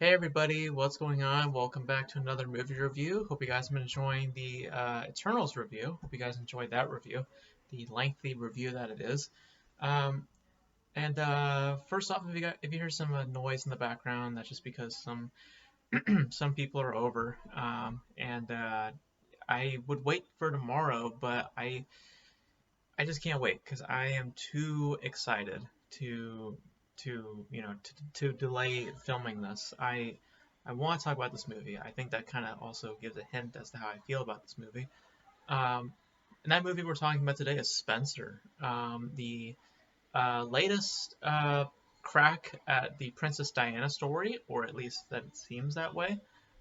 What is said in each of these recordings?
Hey everybody, what's going on? Welcome back to another movie review. Hope you guys have been enjoying the Eternals review. Hope you guys enjoyed that review, the lengthy review that it is. Um, and first off, if you hear some noise in the background, that's just because some people are over. And I would wait for tomorrow, but I just can't wait because I am too excited to to delay filming this. I want to talk about this movie. I think that kind of also gives a hint as to how I feel about this movie. Um, and that movie we're talking about today is Spencer, the latest crack at the Princess Diana story, or at least that it seems that way.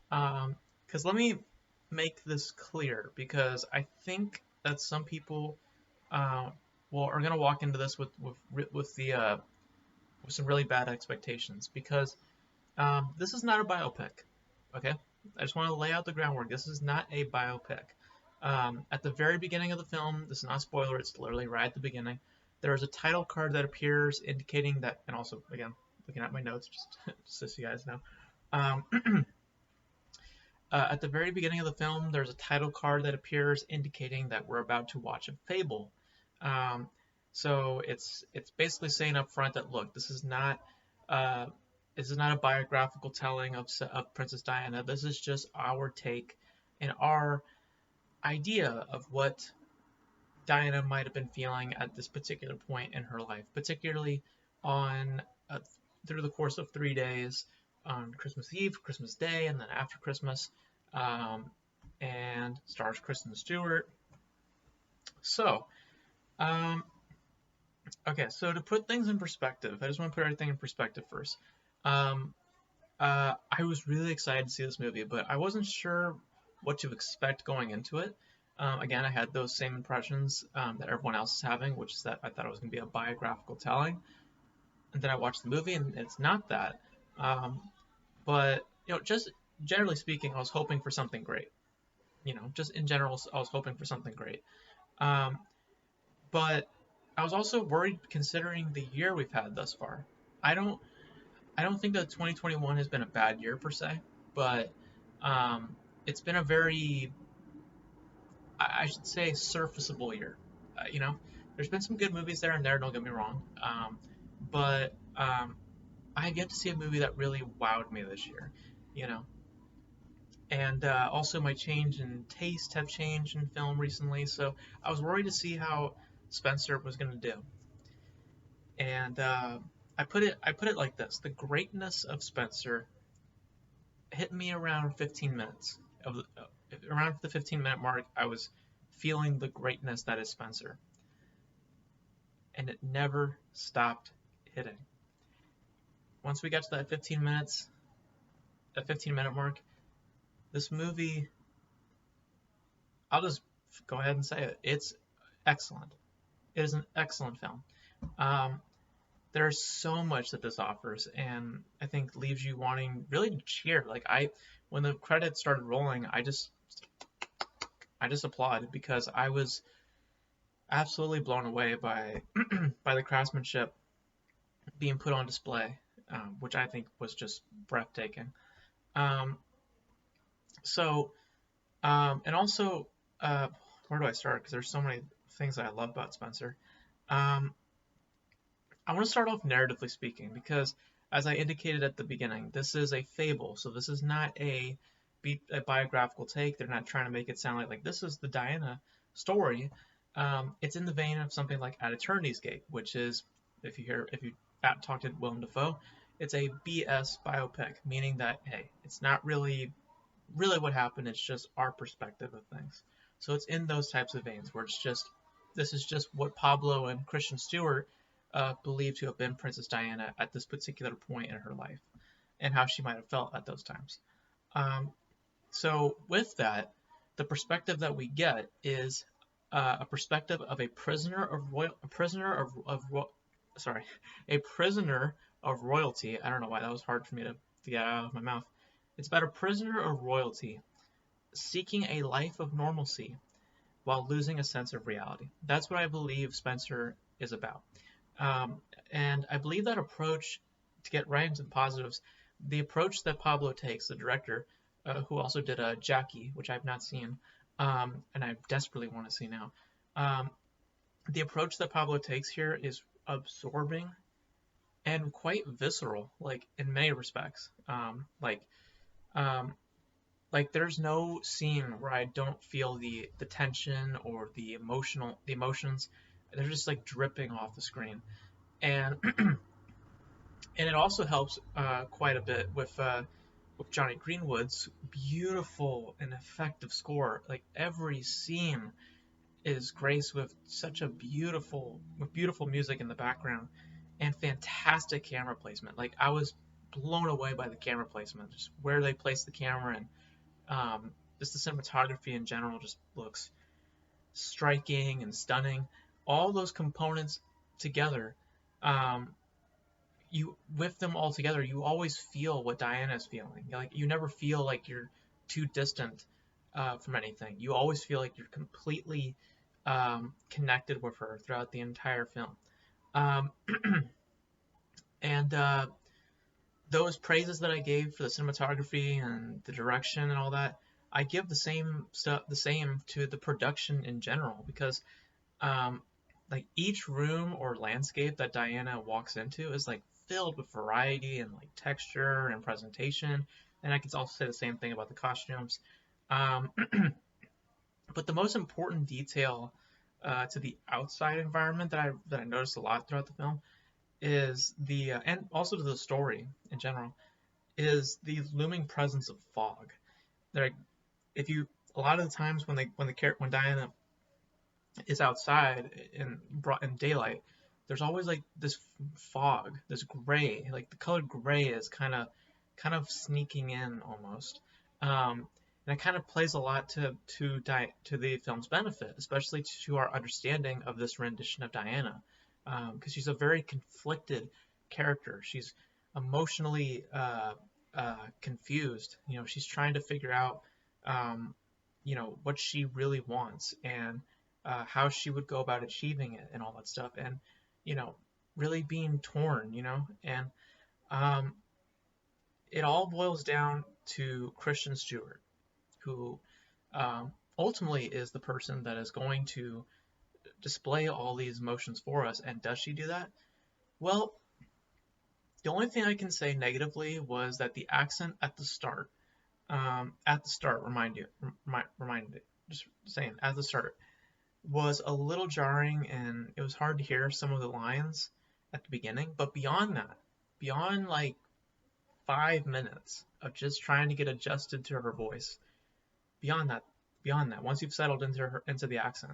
Because let me make this clear, because I think that some people uh, are gonna walk into this with some really bad expectations because this is not a biopic. Okay, I just want to lay out the groundwork. This is not a biopic. At the very beginning of the film, this is not a spoiler. It's literally right at the beginning. There is a title card that appears indicating that, and also again looking at my notes just so you guys know. Um, at the very beginning of the film, there's a title card that appears indicating that we're about to watch a fable. Um, so it's basically saying up front that look, uh, this is not a biographical telling of Princess Diana. This is just our take and our idea of what Diana might have been feeling at this particular point in her life, particularly on through the course of 3 days on Christmas Eve, Christmas Day, and then after Christmas, um, and stars Kristen Stewart. So, um, okay, so to put things in perspective, I just want to put everything in perspective first. Um, I was really excited to see this movie, but I wasn't sure what to expect going into it. Again, I had those same impressions that everyone else is having, which is that I thought it was going to be a biographical telling, and then I watched the movie, and it's not that. Um, but just generally speaking, I was hoping for something great. Just in general, I was hoping for something great. Um, but I was also worried considering the year we've had thus far. I don't I don't think that 2021 has been a bad year per se, but it's been a very, I should say, surfaceable year. There's been some good movies there and there. Don't get me wrong, but I have yet to see a movie that really wowed me this year. You know, and also my change in taste have changed in film recently, so I was worried to see how Spencer was going to do. And I put it like this: the greatness of Spencer hit me around 15 minutes. Around the 15-minute mark, I was feeling the greatness that is Spencer, and it never stopped hitting. Once we got to that 15-minute mark, this movie, I'll just go ahead and say it, it's excellent. It is an excellent film. Um, there's so much that this offers, and I think leaves you wanting really to cheer. When the credits started rolling, I just applauded because I was absolutely blown away by by the craftsmanship being put on display, which I think was just breathtaking. Um, and also, uh, where do I start? Because there's so many things that I love about Spencer. Um, I want to start off narratively speaking because, as I indicated at the beginning, this is a fable, so this is not a biographical take. They're not trying to make it sound like this is the Diana story. It's in the vein of something like At Eternity's Gate, which is, if you talk to Willem Dafoe, it's a BS biopic, meaning that hey, it's not really what happened. It's just our perspective of things. So it's in those types of veins where this is just what Pablo and Christian Stewart believed to have been Princess Diana at this particular point in her life, and how she might have felt at those times. Um, so with that, the perspective that we get is a perspective of sorry, a prisoner of royalty. I don't know why that was hard for me to get out of my mouth. It's about a prisoner of royalty seeking a life of normalcy while losing a sense of reality. That's what I believe Spencer is about. And I believe that approach, to get right into the positives, the approach that Pablo takes, the director, who also did Jackie, which I've not seen, and I desperately want to see now. Um, the approach that Pablo takes here is absorbing and quite visceral, like in many respects. Um, like there's no scene where I don't feel the tension or the emotions. They're just like dripping off the screen, and and it also helps quite a bit with Johnny Greenwood's beautiful and effective score. Like every scene is graced with such a beautiful music in the background and fantastic camera placement. Like I was blown away by the camera placement, just where they place the camera, and just the cinematography in general just looks striking and stunning. All those components together, um, you with them all together, you always feel what Diana is feeling. Like you never feel like you're too distant from anything. You always feel like you're completely connected with her throughout the entire film. Um, and those praises that I gave for the cinematography and the direction and all that, I give the same stuff, the same to the production in general, because um, like each room or landscape that Diana walks into is like filled with variety and like texture and presentation. And I can also say the same thing about the costumes. Um, but the most important detail to the outside environment that I noticed a lot throughout the film is the and also to the story in general is the looming presence of fog. There, if you a lot of the times when Diana is outside in daylight, there's always like this fog, this gray, like the color gray is kind of sneaking in almost, and it kind of plays a lot to the film's benefit, especially to our understanding of this rendition of Diana, because she's a very conflicted character. She's emotionally confused. She's trying to figure out, um, what she really wants, and how she would go about achieving it and all that stuff, and you know really being torn, and um, it all boils down to Christian Stewart, who ultimately is the person that is going to display all these emotions for us. And does she do that? Well, the only thing I can say negatively was that the accent at the start, remind it, just saying, at the start, was a little jarring, and it was hard to hear some of the lines at the beginning. But beyond that, beyond like 5 minutes of just trying to get adjusted to her voice, beyond that, once you've settled into the accent,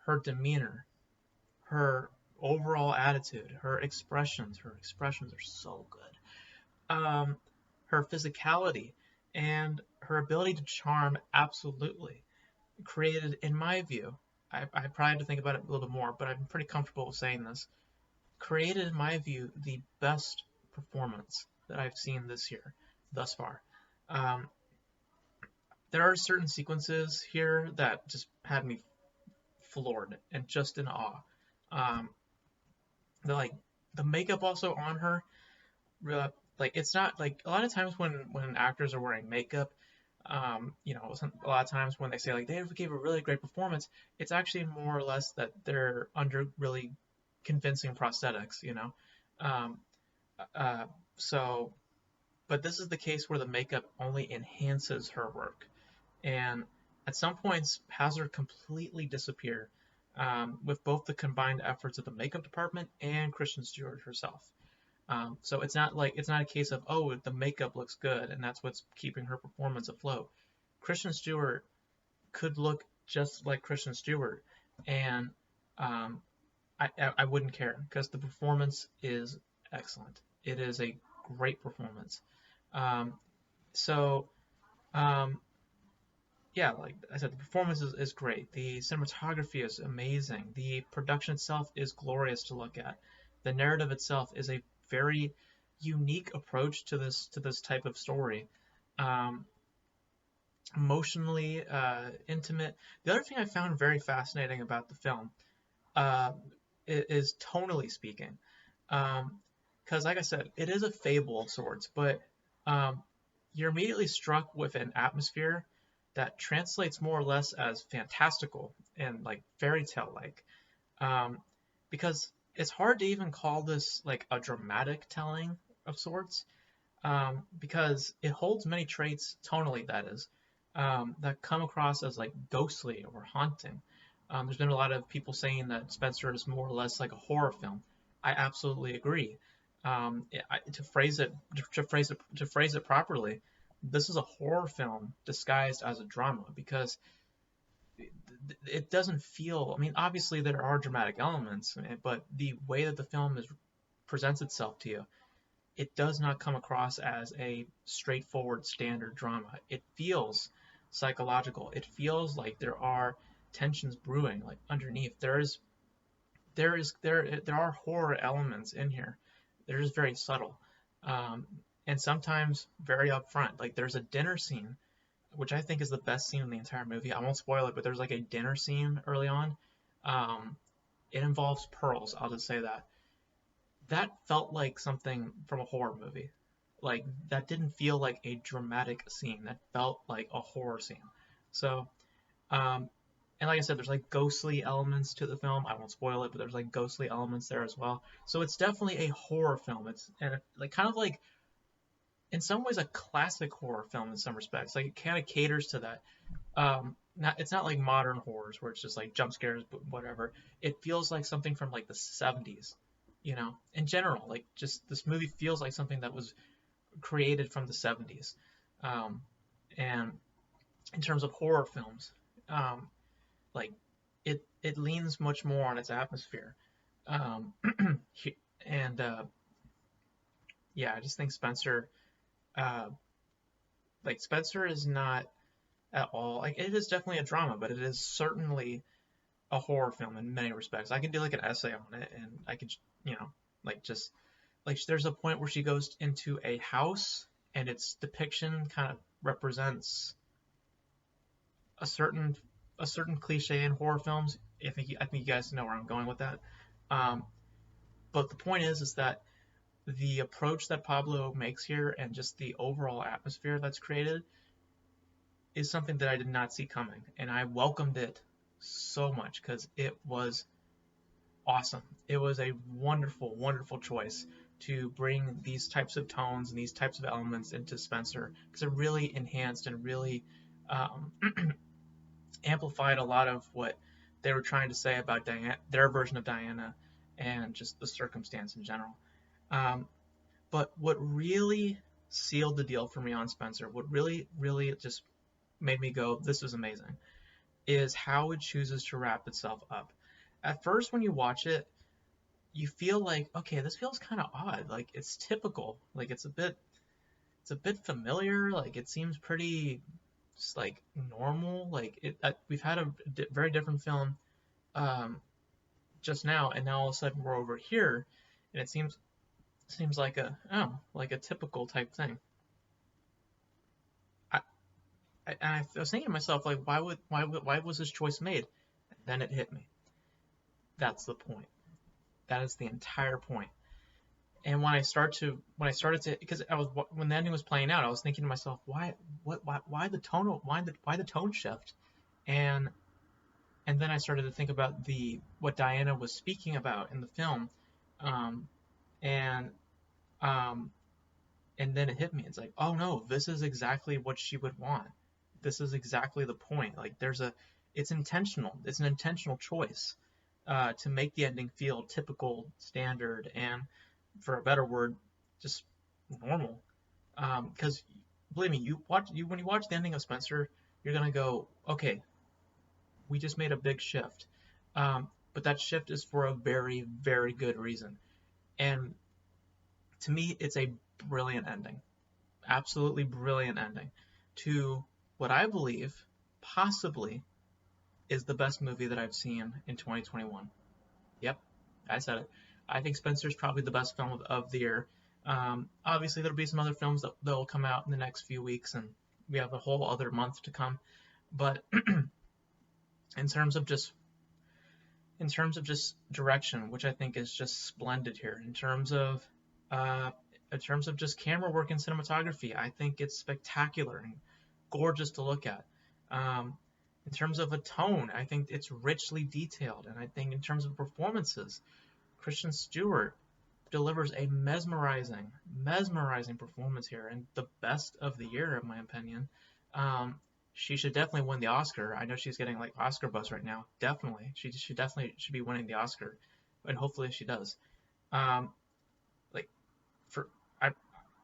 her demeanor, her overall attitude, her expressions are so good. Her physicality and her ability to charm absolutely created, in my view, I probably have to think about it a little bit more, but I'm pretty comfortable with saying this, created, in my view, the best performance that I've seen this year thus far. Um, there are certain sequences here that just had me floored and just in awe. Um, like the makeup also on her, like it's not like a lot of times when actors are wearing makeup, a lot of times when they say like they gave a really great performance, it's actually more or less that they're under really convincing prosthetics, um, uh, so, but this is the case where the makeup only enhances her work, and at some points has her completely disappear, with both the combined efforts of the makeup department and Kristen Stewart herself. So it's not a case of, oh, the makeup looks good and that's what's keeping her performance afloat. Kristen Stewart could look just like Kristen Stewart, and um, I wouldn't care because the performance is excellent. It is a great performance. Um, so um, yeah, like I said, the performance is great. The cinematography is amazing. The production itself is glorious to look at. The narrative itself is a very unique approach to this type of story. Um, Emotionally intimate. The other thing I found very fascinating about the film, uh, is tonally speaking, because like I said, it is a fable of sorts, but um, you're immediately struck with an atmosphere that translates more or less as fantastical and like fairy tale like, um, because it's hard to even call this like a dramatic telling of sorts, because it holds many traits tonally, that is, that come across as like ghostly or haunting. There's been a lot of people saying that Spencer is more or less like a horror film. I absolutely agree. To phrase it properly, this is a horror film disguised as a drama because it doesn't feel. I mean, obviously there are dramatic elements, but the way that the film presents itself to you, it does not come across as a straightforward standard drama. It feels psychological. It feels like there are tensions brewing like underneath. There are horror elements in here. They're just very subtle, um, and sometimes very upfront. Like there's a dinner scene, which I think is the best scene in the entire movie. I won't spoil it, but there's like a dinner scene early on. Um, it involves pearls. I'll just say that that felt like something from a horror movie. Like that didn't feel like a dramatic scene. That felt like a horror scene. So, um, and like I said, there's like ghostly elements to the film. I won't spoil it, but there's like ghostly elements there as well. So it's definitely a horror film. It's and like kind of like in some ways a classic horror film in some respects. Like it kind of caters to that. Not it's not like modern horrors where it's just like jump scares, but whatever. It feels like something from like the 70s, in general. Like just this movie feels like something that was created from the 70s. Um, and in terms of horror films, um, like it leans much more on its atmosphere. Um, and yeah, I just think uh, Spencer is not at all like it is definitely a drama, but it is certainly a horror film in many respects. I can do like an essay on it, and I could, you know, just like there's a point where she goes into a house, and its depiction kind of represents a certain cliche in horror films. I think you guys know where I'm going with that. Um, but the point is that the approach that Pablo makes here and just the overall atmosphere that's created is something that I did not see coming, and I welcomed it so much because it was awesome. It was a wonderful, wonderful choice to bring these types of tones and these types of elements into Spencer because it really enhanced and really um, amplified a lot of what they were trying to say about Diana, their version of Diana, and just the circumstance in general. Um, but what really sealed the deal for me on Spencer, what really, really just made me go, this is amazing, is how it chooses to wrap itself up. At first, when you watch it, you feel like, okay, this feels kind of odd. Like it's typical. Like it's a bit familiar. Like it seems pretty just like normal. Like we've had a very different film um, just now, and now all of a sudden we're over here, and it seems like a typical type thing. I, I was thinking to myself like, why was this choice made? And then it hit me. That's the point. That is the entire point. And when I started to, because I was when the ending was playing out, I was thinking to myself, why the why the tone shift? And and then I started to think about the what Diana was speaking about in the film, um, and um, and then it hit me. It's like, oh no, this is exactly what she would want. This is exactly the point. Like it's intentional. It's an intentional choice to make the ending feel typical, standard, and for a better word, just normal. Because believe me, when you watch the ending of Spencer, you're gonna go, okay, we just made a big shift. But that shift is for a very, very good reason. And to me, it's a brilliant ending. Absolutely brilliant ending to what I believe possibly is the best movie that I've seen in 2021. Yep, I said it. I think Spencer's probably the best film of the year. Obviously, there'll be some other films that will come out in the next few weeks, and we have a whole other month to come. But in terms of just in terms of just direction, which I think is just splendid here, in terms of uh, In terms of just camera work and cinematography, I think it's spectacular and gorgeous to look at. Um, in terms of a tone, I think it's richly detailed, and I think in terms of performances, Kristen Stewart delivers a mesmerizing performance here, and the best of the year, in my opinion. Um, she should definitely win the Oscar. I know she's getting like Oscar buzz right now. Definitely, she definitely should be winning the Oscar, and hopefully she does. Um, like for I,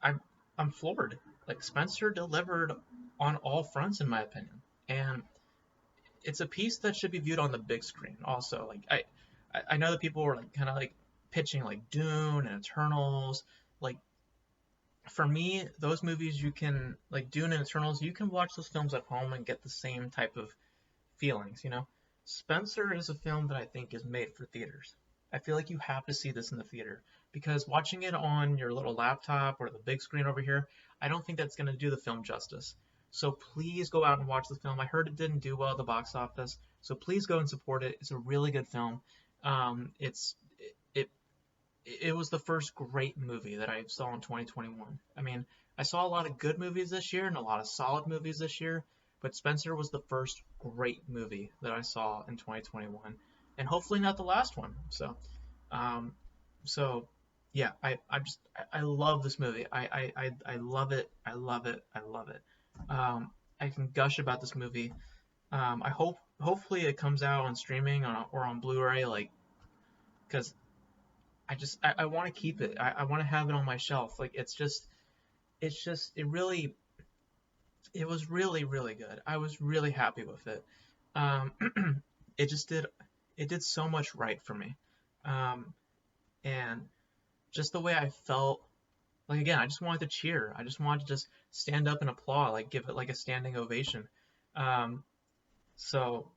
I'm I'm floored. Like Spencer delivered on all fronts, in my opinion, and it's a piece that should be viewed on the big screen. Also, like I know that people were like kind of like pitching like Dune and Eternals. Like for me, those movies you can like Dune and Eternals, you can watch those films at home and get the same type of feelings. You know, Spencer is a film that I think is made for theaters. I feel like you have to see this in the theater because watching it on your little laptop or the big screen over here, I don't think that's going to do the film justice. So please go out and watch the film. I heard it didn't do well at the box office, so please go and support it. It's a really good film. It's it it was the first great movie that I saw in 2021. I mean, I saw a lot of good movies this year and a lot of solid movies this year, but Spencer was the first great movie that I saw in 2021, and hopefully not the last one. Um, so yeah, I love this movie. I love it. I love it. I love it. I can gush about this movie. Hopefully it comes out on streaming or on Blu-ray, like because I want to keep it. I want to have it on my shelf. Like it was really good. I was really happy with it. Um, it just did it did so much right for me. Um, and just the way I felt, like again, I just wanted to cheer. I just wanted to just stand up and applaud, like give it like a standing ovation. Um, so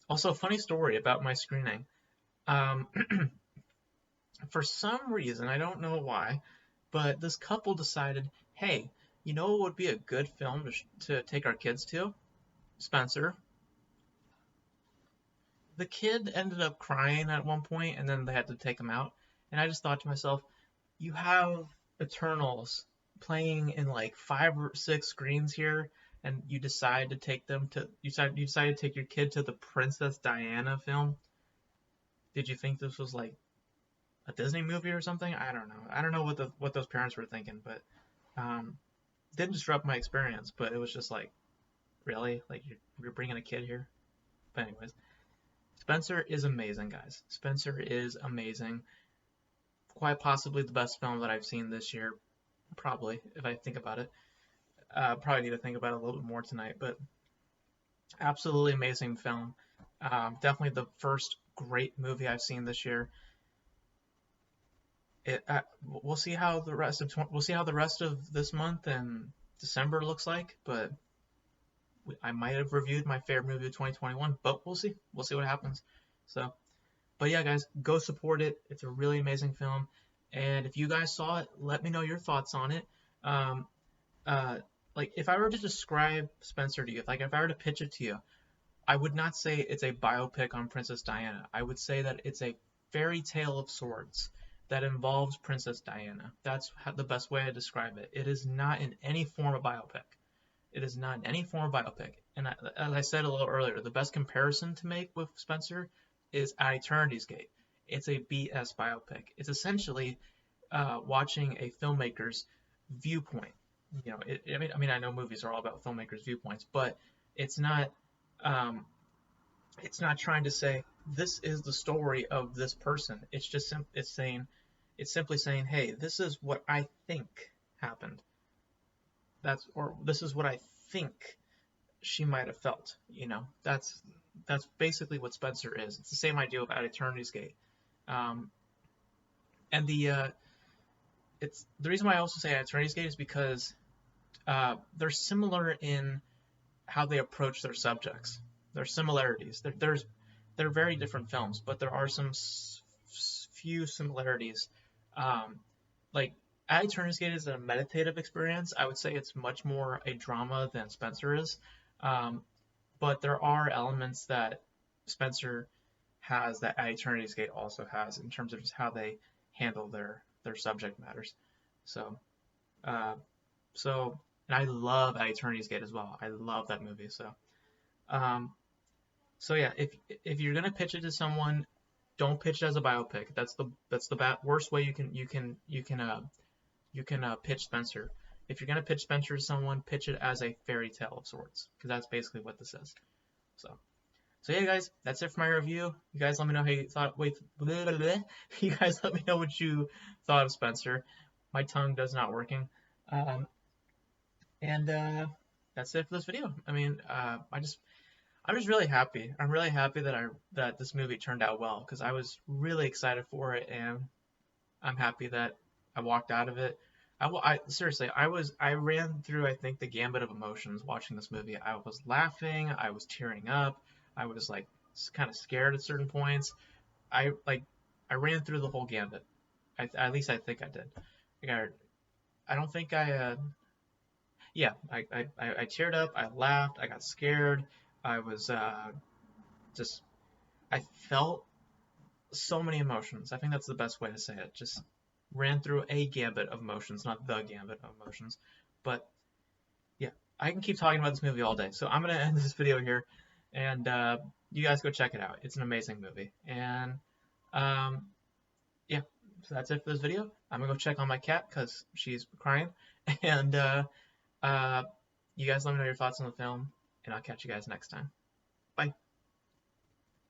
also funny story about my screening. Um, for some reason, I don't know why, but this couple decided, hey, you know what would be a good film to take our kids to? Spencer. The kid ended up crying at one point, and then they had to take him out. And I just thought to myself, you have Eternals playing in like 5 or 6 screens here, and you decided to take your kid to the Princess Diana film. Did you think this was like a Disney movie or something? I don't know. I don't know what those parents were thinking, but um, didn't disrupt my experience. But it was just like, really, like you're bringing a kid here. But anyways, Spencer is amazing, guys. Spencer is amazing. Quite possibly the best film that I've seen this year. Probably, if I think about it. Probably need to think about it a little bit more tonight, but absolutely amazing film. Definitely the first great movie I've seen this year. We'll see how the rest of this month and December looks like, but I might have reviewed my favorite movie of 2021, but we'll see. We'll see what happens. So, but yeah, guys, go support it. It's a really amazing film, and if you guys saw it, let me know your thoughts on it. Um, uh, like if I were to describe Spencer to you, like if I were to pitch it to you, I would not say it's a biopic on Princess Diana. I would say that it's a fairy tale of sorts that involves Princess Diana. That's the best way to describe it. It is not in any form a biopic. It is not in any form a biopic. And as I said a little earlier, the best comparison to make with Spencer is At Eternity's Gate. It's a BS biopic. It's essentially watching a filmmaker's viewpoint. You know, I know movies are all about filmmakers' viewpoints, but it's not um, it's not trying to say this is the story of this person. It's just it's simply saying, hey, this is what I think happened. Or this is what I think she might have felt. You know, that's basically what Spencer is. It's the same idea of At Eternity's Gate. Um, and it's the reason why I also say At Eternity's Gate is because they're similar in how they approach their subjects. There's similarities. They're very different films, but there are some few similarities. Um, like At Eternity's Gate is a meditative experience. I would say it's much more a drama than Spencer is. Um, but there are elements that Spencer has that At Eternity's Gate also has in terms of just how they handle their subject matters. So Uh, so, and I love At Eternity's Gate as well. I love that movie. Um, so yeah, if you're gonna pitch it to someone, don't pitch it as a biopic. That's the worst way you can pitch Spencer. If you're gonna pitch Spencer to someone, pitch it as a fairy tale of sorts, because that's basically what this is. So, so yeah, guys, that's it for my review. You guys let me know how you thought. Wait, blah, blah, blah. You guys let me know what you thought of Spencer. My tongue does not working. Um, and that's it for this video. I mean, I'm just really happy. I'm really happy that this movie turned out well because I was really excited for it, and I'm happy that I walked out of it. Seriously, I ran through I think the gambit of emotions watching this movie. I was laughing, I was tearing up, I was like kind of scared at certain points. I ran through the whole gambit. At least I think I did. Like I don't think yeah, I teared up, I laughed, I got scared, I was just I felt so many emotions. I think that's the best way to say it. Just ran through a gambit of emotions, not the gambit of emotions. But yeah, I can keep talking about this movie all day. So I'm gonna end this video here, and you guys go check it out. It's an amazing movie. And um, yeah, so that's it for this video. I'm gonna go check on my cat because she's crying. And uh, you guys let me know your thoughts on the film, and I'll catch you guys next time. Bye.